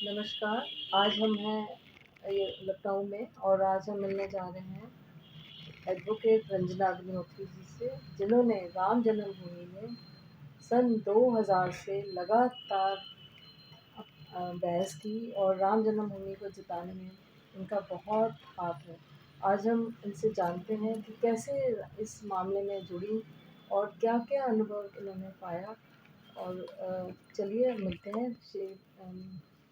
नमस्कार। आज हम हैं ये लखनऊ में और आज हम मिलने जा रहे हैं एडवोकेट रंजना अग्निहोत्री जी से, जिन्होंने राम जन्मभूमि में सन 2000 से लगातार बहस की और राम जन्मभूमि को जिताने में इनका बहुत हाथ है। आज हम इनसे जानते हैं कि कैसे इस मामले में जुड़ी और क्या-क्या अनुभव इन्होंने पाया। और चलिए मिलते हैं श्री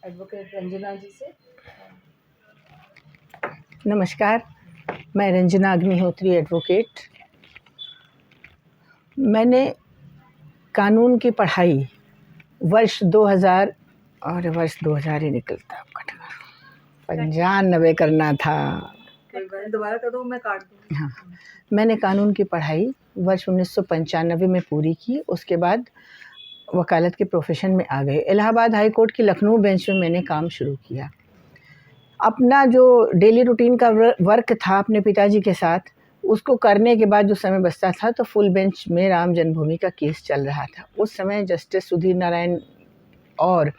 एडवोकेट रंजना जी से। नमस्कार, मैं रंजना अग्निहोत्री एडवोकेट। मैंने कानून की पढ़ाई वर्ष 2000 और वर्ष 2000 ही निकलता 95 करना था। दोबारा कर दो, मैं काट दूँगी। हाँ, मैंने कानून की पढ़ाई वर्ष 1995 में पूरी की। उसके बाद वकालत के प्रोफेशन में आ गए। इलाहाबाद हाई कोर्ट की लखनऊ बेंच में मैंने काम शुरू किया। अपना जो डेली रूटीन का वर्क था अपने पिताजी के साथ, उसको करने के बाद जो समय बचता था तो फुल बेंच में राम जन्मभूमि का केस चल रहा था। उस समय जस्टिस सुधीर नारायण और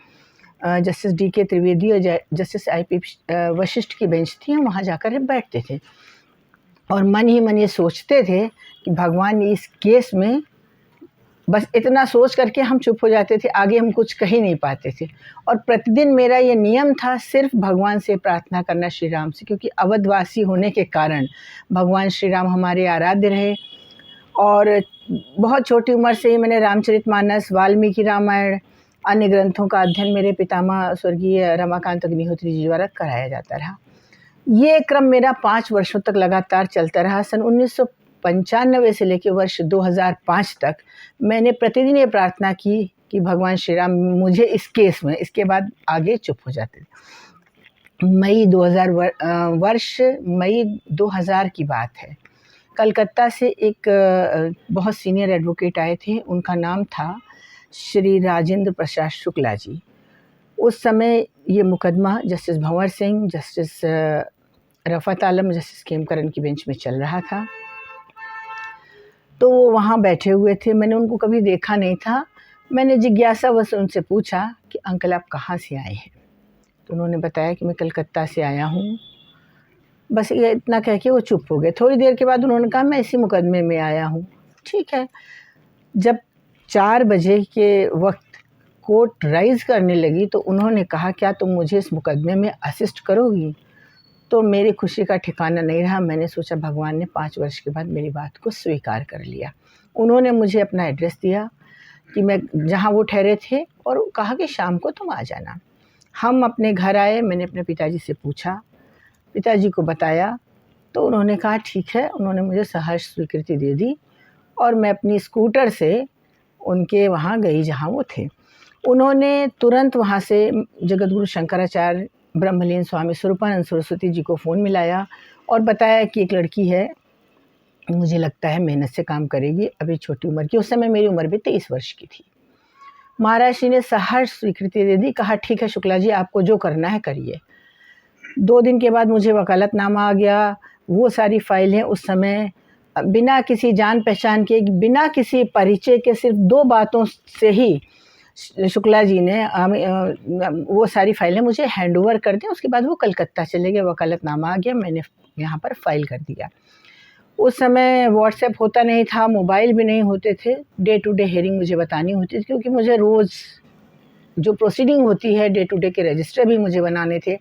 जस्टिस DK त्रिवेदी और जस्टिस IP वशिष्ठ की बेंच थी। हम वहाँ जाकर बैठते थे और मन ही मन ये सोचते थे कि भगवान इस केस में, बस इतना सोच करके हम चुप हो जाते थे, आगे हम कुछ कह ही नहीं पाते थे। और प्रतिदिन मेरा ये नियम था सिर्फ भगवान से प्रार्थना करना, श्री राम से, क्योंकि अवधवासी होने के कारण भगवान श्री राम हमारे आराध्य रहे। और बहुत छोटी उम्र से ही मैंने रामचरितमानस, वाल्मीकि रामायण, अन्य ग्रंथों का अध्ययन मेरे पितामह स्वर्गीय रमाकांत अग्निहोत्री जी द्वारा कराया जाता रहा। ये क्रम मेरा 5 वर्षों तक लगातार चलता रहा। सन 1995 से लेकर वर्ष 2005 तक मैंने प्रतिदिन ये प्रार्थना की कि भगवान श्री राम मुझे इस केस में, इसके बाद आगे चुप हो जाते थे। मई 2000 की बात है। कलकत्ता से एक बहुत सीनियर एडवोकेट आए थे। उनका नाम था श्री राजेंद्र प्रसाद शुक्ला जी। उस समय ये मुकदमा जस्टिस भंवर सिंह, जस्टिस रफ़त आलम, जस्टिस खेमकरन की बेंच में चल रहा था। तो वो वहाँ बैठे हुए थे। मैंने उनको कभी देखा नहीं था। मैंने जिज्ञासावश उनसे पूछा कि अंकल आप कहाँ से आए हैं? तो उन्होंने बताया कि मैं कलकत्ता से आया हूँ। बस ये इतना कह के वो चुप हो गए। थोड़ी देर के बाद उन्होंने कहा मैं इसी मुकदमे में आया हूँ। ठीक है। जब 4 बजे के वक्त कोर्ट राइज़ करने लगी तो उन्होंने कहा क्या तुम मुझे इस मुकदमे में असिस्ट करोगी? तो मेरी खुशी का ठिकाना नहीं रहा। मैंने सोचा भगवान ने 5 वर्ष के बाद मेरी बात को स्वीकार कर लिया। उन्होंने मुझे अपना एड्रेस दिया कि मैं जहाँ वो ठहरे थे, और कहा कि शाम को तुम आ जाना। हम अपने घर आए। मैंने अपने पिताजी से पूछा, पिताजी को बताया तो उन्होंने कहा ठीक है। उन्होंने मुझे सहर्ष स्वीकृति दे दी और मैं अपनी स्कूटर से उनके वहाँ गई जहाँ वो थे। उन्होंने तुरंत वहाँ से जगतगुरु शंकराचार्य ब्रह्मलीन स्वामी स्वरूपानंद सरस्वती जी को फ़ोन मिलाया और बताया कि एक लड़की है, मुझे लगता है मेहनत से काम करेगी, अभी छोटी उम्र की। उस समय मेरी उम्र भी 23 वर्ष की थी। महाराज जी ने सहर्ष स्वीकृति दे दी। कहा ठीक है शुक्ला जी, आपको जो करना है करिए। 2 दिन के बाद मुझे वकालतनामा आ गया। वो सारी फाइलें उस समय बिना किसी जान पहचान के, बिना किसी परिचय के, सिर्फ 2 बातों से ही शुक्ला जी ने वो सारी फाइलें मुझे हैंडओवर कर दी। उसके बाद वो कलकत्ता चले गए। वकालतनामा आ गया, मैंने यहाँ पर फाइल कर दिया। उस समय व्हाट्सएप होता नहीं था, मोबाइल भी नहीं होते थे। डे टू डे हेयरिंग मुझे बतानी होती थी, क्योंकि मुझे रोज़ जो प्रोसीडिंग होती है डे टू डे के रजिस्टर भी मुझे बनाने थे।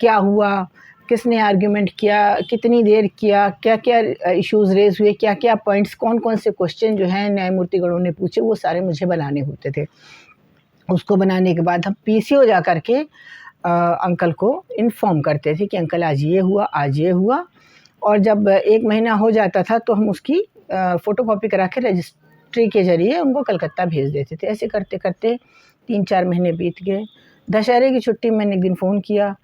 क्या हुआ, किसने आर्ग्यूमेंट किया, कितनी देर किया, क्या क्या इश्यूज़ रेज़ हुए, क्या क्या पॉइंट्स, कौन कौन से क्वेश्चन जो हैं न्यायमूर्ति गणों ने पूछे, वो सारे मुझे बनाने होते थे। उसको बनाने के बाद हम PCO जा कर के अंकल को इन्फॉर्म करते थे कि अंकल आज ये हुआ, आज ये हुआ। और जब 1 महीना हो जाता था तो हम उसकी फ़ोटोकॉपी करा के रजिस्ट्री के ज़रिए उनको कलकत्ता भेज देते थे। ऐसे करते करते 3-4 महीने बीत गए। दशहरे की छुट्टी मैंने एक दिन फ़ोन किया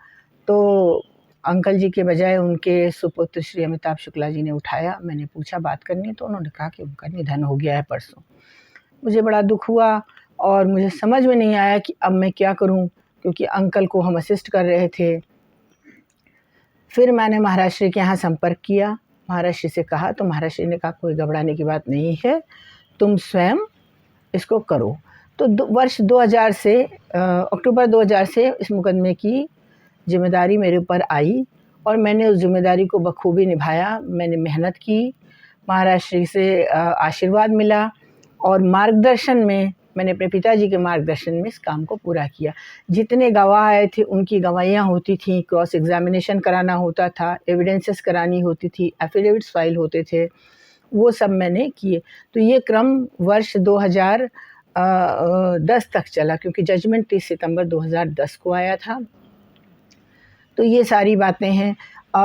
तो अंकल जी के बजाय उनके सुपुत्र श्री अमिताभ शुक्ला जी ने उठाया। मैंने पूछा बात करनी, तो उन्होंने कहा कि उनका निधन हो गया है परसों। मुझे बड़ा दुख हुआ और मुझे समझ में नहीं आया कि अब मैं क्या करूं, क्योंकि अंकल को हम असिस्ट कर रहे थे। फिर मैंने महाराज श्री के यहाँ संपर्क किया। महाराज श्री से कहा तो महाराज श्री ने कहा कोई घबराने की बात नहीं है, तुम स्वयं इसको करो। तो वर्ष 2000 से अक्टूबर 2000 से इस मुकदमे की जिम्मेदारी मेरे ऊपर आई और मैंने उस जिम्मेदारी को बखूबी निभाया। मैंने मेहनत की, महाराज श्री से आशीर्वाद मिला और मार्गदर्शन में मैंने अपने पिताजी के मार्गदर्शन में इस काम को पूरा किया। जितने गवाह आए थे उनकी गवाहियाँ होती थी, क्रॉस एग्जामिनेशन कराना होता था, एविडेंसेस करानी होती थी, एफिडेविट्स फाइल होते थे, वो सब मैंने किए। तो ये क्रम वर्ष 2010 तक चला, क्योंकि जजमेंट 30 सितंबर 2010 को आया था। तो ये सारी बातें हैं।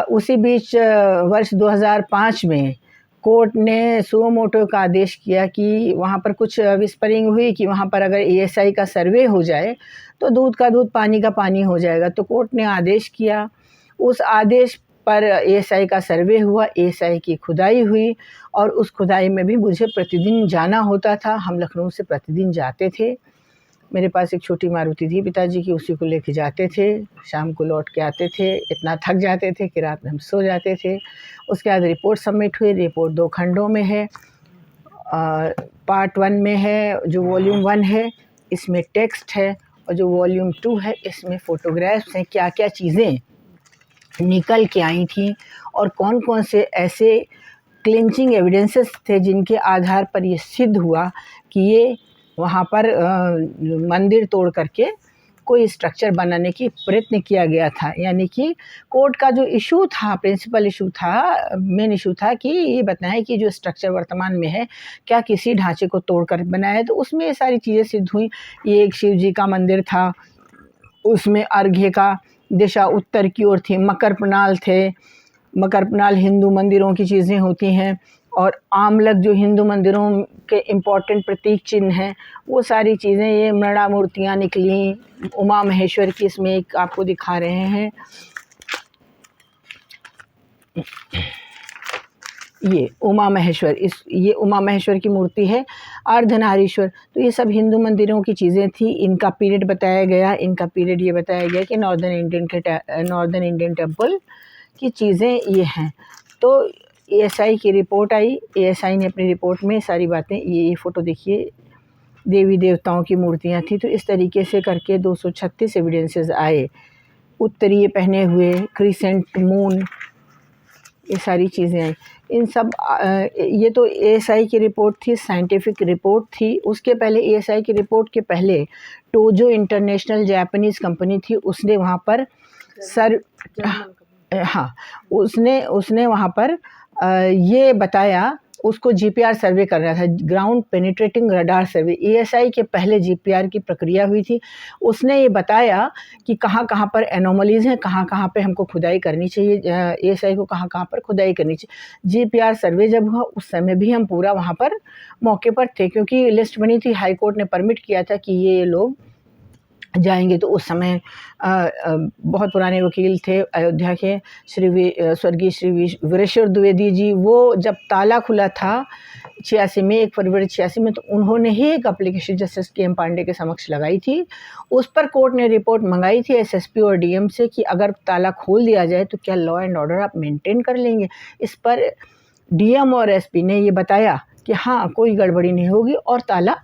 उसी बीच वर्ष 2005 में कोर्ट ने सुओ मोटो का आदेश किया कि वहाँ पर कुछ विस्परिंग हुई कि वहाँ पर अगर एएसआई का सर्वे हो जाए तो दूध का दूध पानी का पानी हो जाएगा। तो कोर्ट ने आदेश किया, उस आदेश पर एएसआई का सर्वे हुआ, एएसआई की खुदाई हुई और उस खुदाई में भी मुझे प्रतिदिन जाना होता था। हम लखनऊ से प्रतिदिन जाते थे। मेरे पास एक छोटी मारुति थी पिताजी की, उसी को लेके जाते थे, शाम को लौट के आते थे। इतना थक जाते थे कि रात में हम सो जाते थे। उसके बाद रिपोर्ट सबमिट हुई। रिपोर्ट 2 खंडों में है। पार्ट 1 में है, जो वॉल्यूम 1 है इसमें टेक्स्ट है, और जो वॉल्यूम 2 है इसमें फ़ोटोग्राफ्स हैं। क्या क्या चीज़ें निकल के आई थी और कौन कौन से ऐसे क्लिंचिंग एविडेंसेस थे जिनके आधार पर ये सिद्ध हुआ कि ये वहाँ पर मंदिर तोड़ करके कोई स्ट्रक्चर बनाने की प्रयत्न किया गया था। यानी कि कोर्ट का जो इशू था, प्रिंसिपल इशू था, मेन इशू था कि ये बताएं कि जो स्ट्रक्चर वर्तमान में है क्या किसी ढांचे को तोड़कर बनाया है। तो उसमें ये सारी चीज़ें सिद्ध हुई। ये एक शिव जी का मंदिर था, उसमें अर्घ्य का दिशा उत्तर की ओर थी। मकर प्रणाल थे, मकर प्रणाल हिंदू मंदिरों की चीज़ें होती हैं, और आमलक जो हिंदू मंदिरों के इम्पॉर्टेंट प्रतीक चिन्ह हैं, वो सारी चीज़ें, ये मृणा मूर्तियाँ निकली। उमा महेश्वर की इसमें एक आपको दिखा रहे हैं, ये उमा महेश्वर, ये उमा महेश्वर की मूर्ति है, अर्धनारीश्वर। तो ये सब हिंदू मंदिरों की चीज़ें थी। इनका पीरियड बताया गया। इनका पीरियड ये बताया गया कि नॉर्दर्न इंडियन टेम्पल की चीज़ें ये हैं। तो एएसआई की रिपोर्ट आई। एएसआई ने अपनी रिपोर्ट में सारी बातें, ये फ़ोटो देखिए, देवी देवताओं की मूर्तियाँ थी। तो इस तरीके से करके 236 एविडेंसेस आए। उत्तरीय पहने हुए, क्रिसेंट मून, ये सारी चीज़ें आई। इन सब ये तो एएसआई की रिपोर्ट थी, साइंटिफिक रिपोर्ट थी। उसके पहले, एएसआई की रिपोर्ट के पहले, टोजो इंटरनेशनल जापानीज़ कंपनी थी, उसने वहाँ पर उसने वहाँ पर ये बताया, उसको जीपीआर सर्वे करना था, ग्राउंड पेनिट्रेटिंग रडार सर्वे। एएसआई के पहले जीपीआर की प्रक्रिया हुई थी। उसने ये बताया कि कहाँ कहाँ पर एनोमलीज़ हैं, कहाँ कहाँ पे हमको खुदाई करनी चाहिए, एएसआई को कहाँ कहाँ पर खुदाई करनी चाहिए। जीपीआर सर्वे जब हुआ उस समय भी हम पूरा वहाँ पर मौके पर थे, क्योंकि लिस्ट बनी थी, हाई कोर्ट ने परमिट किया था कि ये लोग जाएंगे। तो उस समय बहुत पुराने वकील थे अयोध्या के, स्वर्गीय श्री वीरेश्वर द्विवेदी जी, वो जब ताला खुला था 86 में, 1 फरवरी 86 में, तो उन्होंने ही एक एप्लीकेशन जस्टिस के एम पांडे के समक्ष लगाई थी। उस पर कोर्ट ने रिपोर्ट मंगाई थी एसएसपी और डीएम से कि अगर ताला खोल दिया जाए तो क्या लॉ एंड ऑर्डर आप मेंटेन कर लेंगे। इस पर डीएम और एसपी ने ये बताया कि हाँ, कोई गड़बड़ी नहीं होगी, और ताला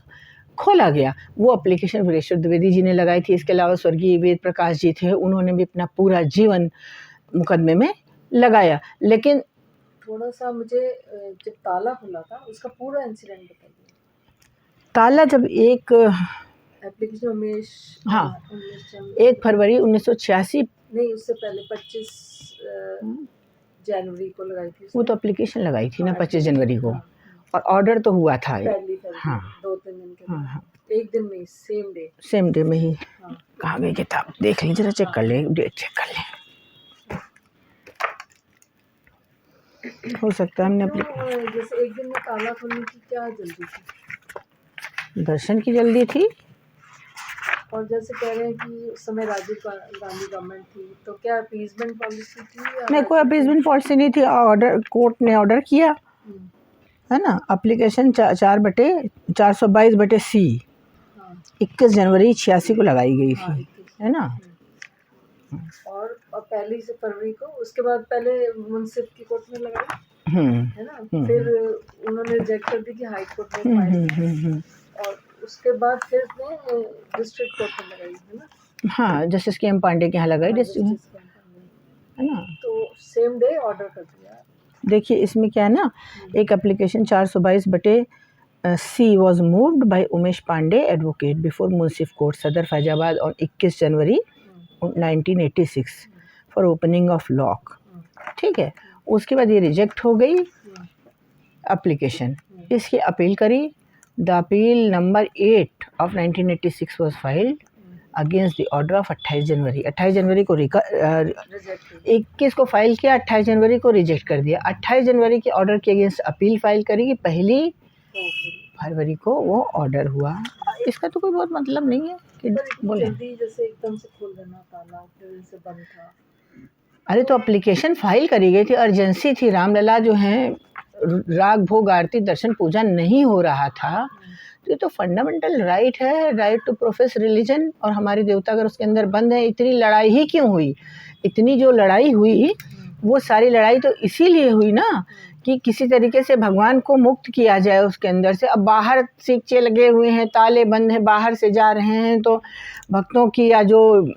खोला गया। वो एप्लीकेशन वीरेश्वर द्विवेदी जी ने लगाई थी। इसके अलावा स्वर्गीय वेद प्रकाश जी थे, उन्होंने भी अपना पूरा जीवन मुकदमे में लगाया। लेकिन थोड़ा सा मुझे जब ताला खुला था उसका पूरा इंसिडेंट बताइए। ताला जब एक एप्लीकेशन उमेश, हाँ, 1 फरवरी 1986, नहीं उससे पहले 25 जनवरी को लगाई थी। वो तो एप्लीकेशन लगाई थी ना 25 जनवरी को, और ऑर्डर तो हुआ था हाँ, 2-3 दिन के, हाँ, एक दिन में, सेम डे में ही। हाँ। कहाँ गई किताब, देख लीजिए, जरा चेक कर ले, डेट चेक कर ले, हो सकता है हमने अपनी, जैसे एक दिन में ताला खोलने की क्या जल्दी थी? दर्शन की जल्दी थी। और जैसे कह रहे हैं कि उस समय राजीव गांधी गवर्नमेंट थी, तो क्या अपीजमेंट पॉलिसी थी? नहीं, कोई अपीजमेंट पॉलिसी नहीं थी। ऑर्डर, कोर्ट ने ऑर्डर किया है ना। एप्लीकेशन 422/C 21 जनवरी 86 को लगाई गई थी, है ना। और पहली से फरवरी को, उसके बाद पहले मुंसिफ की कोर्ट में लगाई, है ना। फिर उन्होंने रिजेक्ट कर दी कि हाई कोर्ट में फाइल, और उसके बाद फिर ने डिस्ट्रिक्ट कोर्ट में लगाई है ना। हाँ, जस्टिस के एम पांडे के यहाँ लगाई डिस्ट्रिक्ट में, जस्टिस कैंप है ना। तो सेम डे ऑर्डर कर दिया। देखिए इसमें क्या है ना, एक application 422/C was moved by Umesh Pandey advocate before मुंसिफ कोर्ट सदर Faizabad on 21 January 1986 for opening of lock. ठीक है, उसके बाद ये रिजेक्ट हो गई एप्लीकेशन, इसकी अपील करी। The appeal number 8 of 1986 was filed against the order of 28 जनवरी। 28 जनवरी को 21 को फाइल किया, 28 जनवरी को रिजेक्ट कर दिया। 28 जनवरी के ऑर्डर के अगेंस्ट अपील फाइल करेगी, 1 फरवरी को वो ऑर्डर हुआ। इसका तो कोई बहुत मतलब नहीं है कि बोले जैसे एकदम से खोल देना ताला, फिर से बंद था। अरे तो एप्लीकेशन फाइल करी गई थी, अर्जेंसी थी, रामलला जो हैं राग भोग आरती दर्शन पूजा नहीं हो रहा था, तो ये तो फंडामेंटल राइट है, राइट टू प्रोफेस रिलीजन, और हमारे देवता अगर उसके अंदर बंद है। इतनी लड़ाई ही क्यों हुई? इतनी जो लड़ाई हुई वो सारी लड़ाई तो इसीलिए हुई ना कि किसी तरीके से भगवान को मुक्त किया जाए उसके अंदर से। अब बाहर सिक्के लगे हुए हैं, ताले बंद हैं, बाहर से जा रहे हैं, तो भक्तों की या जो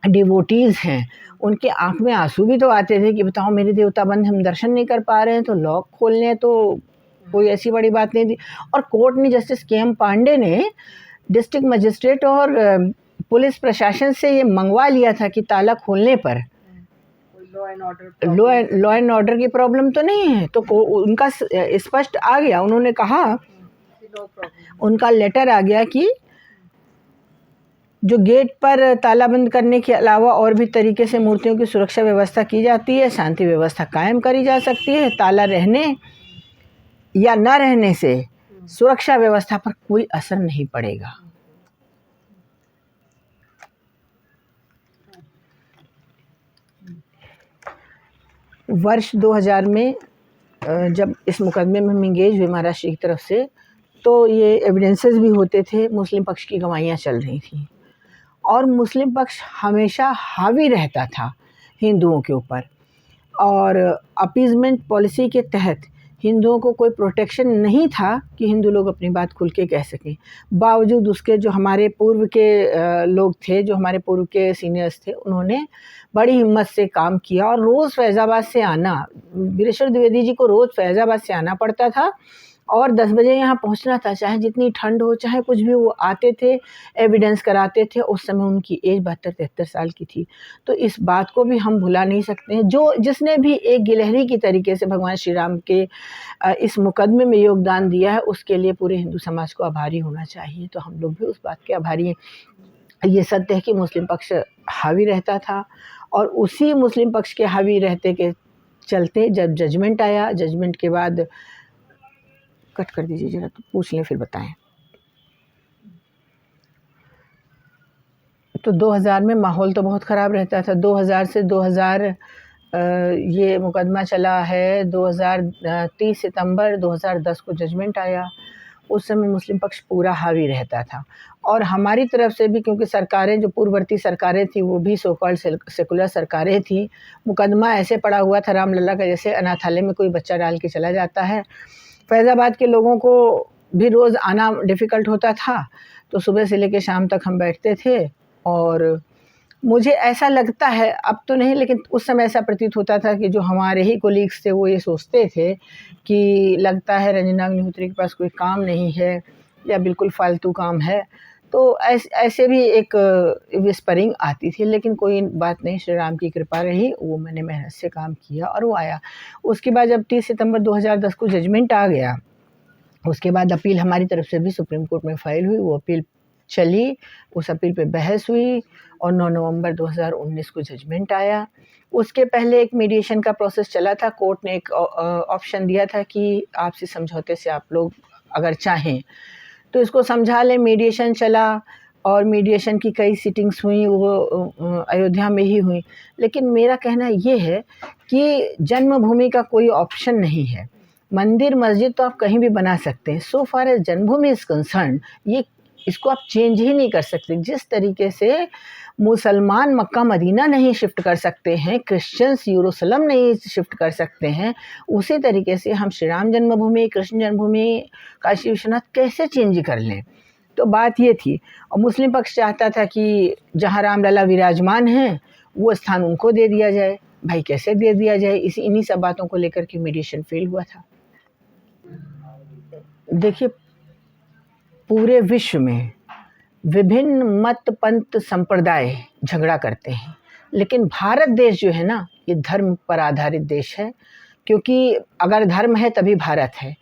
डिवोटीज़ हैं उनके आंख में आंसू भी तो आते थे कि बताओ मेरे देवता बंद, हम दर्शन नहीं कर पा रहे हैं, तो लॉक खोलने तो कोई ऐसी बड़ी बात नहीं थी। और कोर्ट ने, जस्टिस के एम पांडे ने डिस्ट्रिक्ट मजिस्ट्रेट और पुलिस प्रशासन से ये मंगवा लिया था कि ताला खोलने पर लॉ एंड ऑर्डर की प्रॉब्लम तो नहीं है। तो उनका स्पष्ट आ गया, उन्होंने कहा, उनका लेटर आ गया कि जो गेट पर ताला बंद करने के अलावा और भी तरीके से मूर्तियों की सुरक्षा व्यवस्था की जाती है, शांति व्यवस्था कायम करी जा सकती है। ताला रहने या न रहने से सुरक्षा व्यवस्था पर कोई असर नहीं पड़ेगा। वर्ष 2000 में जब इस मुकदमे में हम इंगेज हुए महाराष्ट्र की तरफ से, तो ये एविडेंसेस भी होते थे, मुस्लिम पक्ष की गवाहियाँ चल रही थी और मुस्लिम पक्ष हमेशा हावी रहता था हिंदुओं के ऊपर, और अपीजमेंट पॉलिसी के तहत हिंदुओं को कोई प्रोटेक्शन नहीं था कि हिंदू लोग अपनी बात खुल के कह सकें। बावजूद उसके जो हमारे पूर्व के लोग थे, जो हमारे पूर्व के सीनियर्स थे, उन्होंने बड़ी हिम्मत से काम किया और रोज़ फैज़ाबाद से आना, वीरेश्वर द्विवेदी जी को रोज़ फैज़ाबाद से आना पड़ता था और 10 बजे यहाँ पहुँचना था, चाहे जितनी ठंड हो, चाहे कुछ भी। वो आते थे, एविडेंस कराते थे। उस समय उनकी एज 72-73 साल की थी। तो इस बात को भी हम भुला नहीं सकते हैं। जिसने भी एक गिलहरी की तरीके से भगवान श्री राम के इस मुकदमे में योगदान दिया है, उसके लिए पूरे हिंदू समाज को आभारी होना चाहिए। तो हम लोग भी उस बात के आभारी हैं। ये सत्य है कि मुस्लिम पक्ष हावी रहता था और उसी मुस्लिम पक्ष के हावी रहते के चलते जब जजमेंट आया, जजमेंट के बाद कट कर दीजिए जरा, तो पूछ लें फिर बताएं। तो 2000 में माहौल तो बहुत ख़राब रहता था। 2000 से 2000 ये मुकदमा चला है। 30 सितंबर 2010 को जजमेंट आया। उस समय मुस्लिम पक्ष पूरा हावी रहता था और हमारी तरफ से भी, क्योंकि सरकारें जो पूर्ववर्ती सरकारें थी वो भी सो कॉल्ड सेकुलर सरकारें थी। मुकदमा ऐसे पड़ा हुआ था रामलला का, जैसे अनाथालय में कोई बच्चा डाल के चला जाता है। फैज़ाबाद के लोगों को भी रोज़ आना डिफ़िकल्ट होता था, तो सुबह से लेकर शाम तक हम बैठते थे। और मुझे ऐसा लगता है, अब तो नहीं, लेकिन उस समय ऐसा प्रतीत होता था कि जो हमारे ही कोलीग्स थे वो ये सोचते थे कि लगता है रंजना अग्निहोत्री के पास कोई काम नहीं है या बिल्कुल फालतू काम है। तो ऐसे भी एक विस्परिंग आती थी, लेकिन कोई बात नहीं, श्री राम की कृपा रही। वो मैंने मेहनत से काम किया और वो आया। उसके बाद जब 30 सितंबर 2010 को जजमेंट आ गया, उसके बाद अपील हमारी तरफ से भी सुप्रीम कोर्ट में फाइल हुई। वो अपील चली, उस अपील पे बहस हुई और 9 नवंबर 2019 को जजमेंट आया। उसके पहले एक मीडिएशन का प्रोसेस चला था। कोर्ट ने एक ऑप्शन दिया था कि आपसी समझौते से आप लोग अगर चाहें तो इसको समझा लें। मीडिएशन चला और मीडिएशन की कई सिटिंग्स हुई, वो अयोध्या में ही हुई। लेकिन मेरा कहना ये है कि जन्मभूमि का कोई ऑप्शन नहीं है। मंदिर मस्जिद तो आप कहीं भी बना सकते हैं। सो far as Janmabhoomi is concern, इसको आप चेंज ही नहीं कर सकते। जिस तरीके से मुसलमान मक्का मदीना नहीं शिफ्ट कर सकते हैं, क्रिश्चियंस यरूशलेम नहीं शिफ्ट कर सकते हैं, उसी तरीके से हम श्री राम जन्मभूमि, कृष्ण जन्मभूमि, काशी विश्वनाथ कैसे चेंज कर लें? तो बात ये थी, और मुस्लिम पक्ष चाहता था कि जहाँ रामलला विराजमान हैं वो स्थान उनको दे दिया जाए। भाई कैसे दे दिया जाए, इन्हीं सब बातों को लेकर के मीडिएशन फेल हुआ था। देखिए, पूरे विश्व में विभिन्न मत पंथ संप्रदाय झगड़ा करते हैं, लेकिन भारत देश जो है ना, ये धर्म पर आधारित देश है, क्योंकि अगर धर्म है तभी भारत है।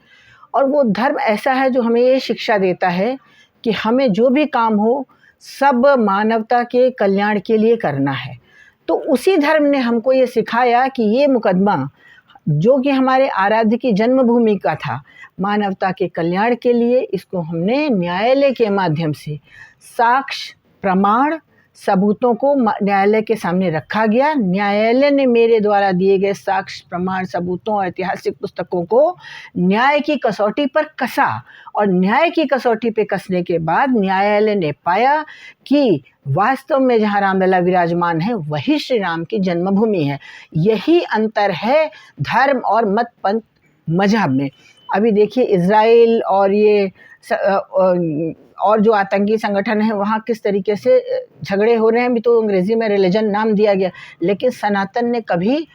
और वो धर्म ऐसा है जो हमें ये शिक्षा देता है कि हमें जो भी काम हो सब मानवता के कल्याण के लिए करना है। तो उसी धर्म ने हमको ये सिखाया कि ये मुकदमा जो कि हमारे आराध्य की जन्मभूमि का था, मानवता के कल्याण के लिए, इसको हमने न्यायालय के माध्यम से साक्ष्य प्रमाण सबूतों को न्यायालय के सामने रखा गया। न्यायालय ने मेरे द्वारा दिए गए साक्ष्य प्रमाण सबूतों और ऐतिहासिक पुस्तकों को न्याय की कसौटी पर कसा, और न्याय की कसौटी पे कसने के बाद न्यायालय ने पाया कि वास्तव में जहाँ रामलला विराजमान है वही श्री राम की जन्मभूमि है। यही अंतर है धर्म और मत पंथ मजहब में। अभी देखिए इज़राइल और ये और जो आतंकी संगठन है वहाँ किस तरीके से झगड़े हो रहे हैं। अभी तो अंग्रेज़ी में रिलीजन नाम दिया गया, लेकिन सनातन ने कभी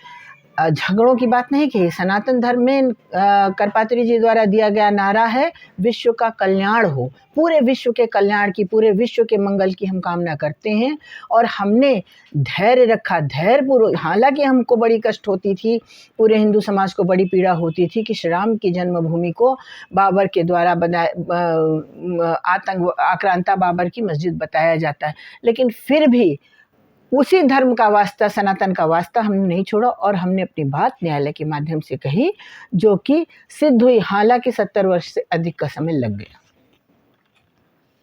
झगड़ों की बात नहीं की। सनातन धर्म में करपात्री जी द्वारा दिया गया नारा है विश्व का कल्याण हो, पूरे विश्व के कल्याण की, पूरे विश्व के मंगल की हम कामना करते हैं। और हमने धैर्य रखा, धैर्यपूर्वक, हालांकि हमको बड़ी कष्ट होती थी, पूरे हिंदू समाज को बड़ी पीड़ा होती थी कि श्री राम की जन्मभूमि को बाबर के द्वारा आक्रांता बाबर की मस्जिद बताया जाता है, लेकिन फिर भी उसी धर्म का वास्ता, सनातन का वास्ता हमने नहीं छोड़ा और हमने अपनी बात न्यायालय के माध्यम से कही, जो कि सिद्ध हुई। हालांकि 70 वर्ष से अधिक का समय लग गया।